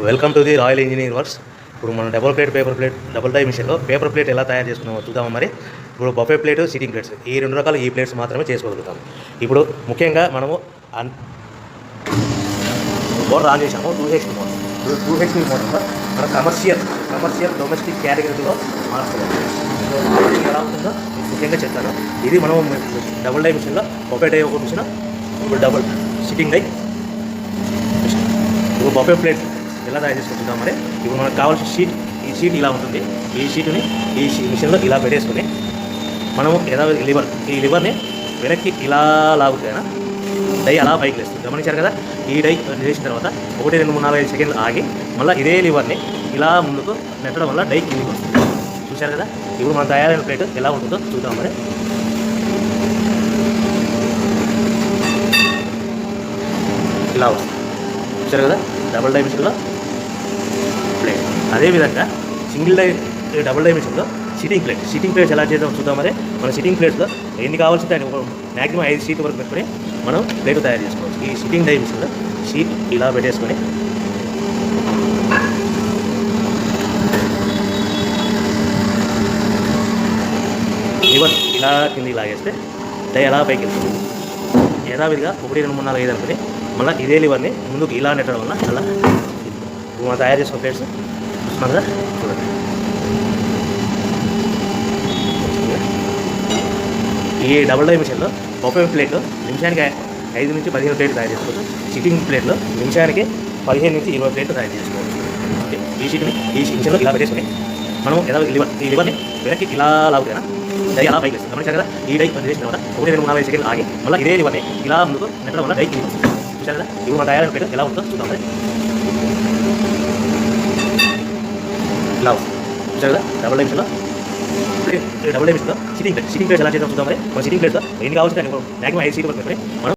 Welcome to the royal engineering works. ఇప్పుడు మనం double die మిషన్లో పేపర్ ప్లేట్ ఎలా తయారు చేసుకున్నామో చూద్దాము. మరి ఇప్పుడు బఫే ప్లేట్, సిట్టింగ్ ప్లేట్స్, ఈ రెండు రకాల ఈ ప్లేట్స్ మాత్రమే చేసుకోగలుగుతాము. ఇప్పుడు ముఖ్యంగా మనము మోటార్ ఆన్ చేసాము, 2HP మోటార్. 2HP మోటార్లో మనం కమర్షియల్ డొమెస్టిక్ కేటగిరీలో మార్చుకోవాలి. ఎలా ఉంటుందో ముఖ్యంగా చెప్తాను. ఇది మనం డబుల్ డై మిషన్లో బఫే డై ఒక మిషన్, ఇప్పుడు డబుల్ సిట్టింగ్ డై మిషన్. ఇప్పుడు బఫే ప్లేట్ ఎలా తయారు చేసుకుంటున్నాం. మరి ఇప్పుడు మనకు కావాల్సిన షీట్, ఈ షీట్ ఇలా ఉంటుంది. ఈ షీట్ని ఈ మిషన్లో ఇలా పెట్టేసుకుని మనము ఈ లివర్ని వెనక్కి ఇలా లాగుతేనా డై అలా పైకి లేస్తుంది. గమనించారు కదా. ఈ డై చేసిన తర్వాత 1, 2, 3, 4, 5 సెకండ్లు ఆగి మళ్ళీ ఇదే లివర్ని ఇలా ముందుకు నెట్టడం వల్ల డై కిందికి వస్తుంది. చూశారు కదా. ఇప్పుడు మనం తయారైన ప్లేట్ ఎలా ఉంటుందో చూద్దాం. మరి ఇలా వస్తుంది. చూశారు కదా. డబుల్ డై మిషన్లో ప్లేట్. అదేవిధంగా డబుల్ డై మిషన్లో సిట్టింగ్ ప్లేట్స్ ఎలా చేద్దాం చూద్దాం. మరి మన సిట్టింగ్ ప్లేట్స్లో ఎన్ని కావాల్సింటే అని మ్యాక్సిమం 5 షీట్ వరకు పెట్టుకొని మనం ప్లేట్ తయారు చేసుకోవచ్చు. ఈ సిట్టింగ్ డై మిషన్లో షీట్ ఇలా పెట్టేసుకొని లివర్ ఇలా కిందికి లాగేస్తే డై ఎలా పైకి వెళ్తుంది. యథావిధిగా 1, 2, 3, 4, 5 అనుకుని మళ్ళీ ఇదే లివర్ని ముందుకు ఇలా నెట్టడం వల్ల అలా మనం తయారు చేసుకున్న ప్లేట్స్ చూస్తున్నాం కదా. చూడండి. ఈ డబుల్ డై మిషన్లో బఫే ప్లేట్లో నిమిషానికి 5 నుంచి 15 ప్లేట్లు తయారు చేసుకోవచ్చు. సిట్టింగ్ ప్లేట్లో నిమిషానికి 15 నుంచి 20 ప్లేట్లు తయారు చేసుకోవచ్చు. ఓకే. ఈ మిషన్లో ఇలా పెట్టేసుకుని మనం ఈ లివర్ని వెనక్కి ఇలా లాగుతేనా డై అలా పైకి వేస్తుంది. గమనించారు కదా. ఈ డై చేసిన తర్వాత 1, 2, 3, 4, 5 సెకండ్లు ఆగి మళ్ళీ ఇదే లివర్ని ఇలా ముందుకు నెట్టడం వల్ల డై కిందికి వస్తుంది. చూశారు కదా. ఇప్పుడు మన తయారైన ప్లేట్ ఎలా ఉంటుందో చూద్దాం. ఇలా వస్తుంది. చూశారు కదా. డబుల్ డై మిషన్లో సిట్టింగ్ ప్లేట్స్ ఎలా చేద్దాం చూద్దాం. మరి మన సిట్టింగ్ ప్లేట్స్లో ఎన్ని కావాల్సింటే మ్యాక్సిమం 5 షీట్ వరకు పెట్టుకొని మనం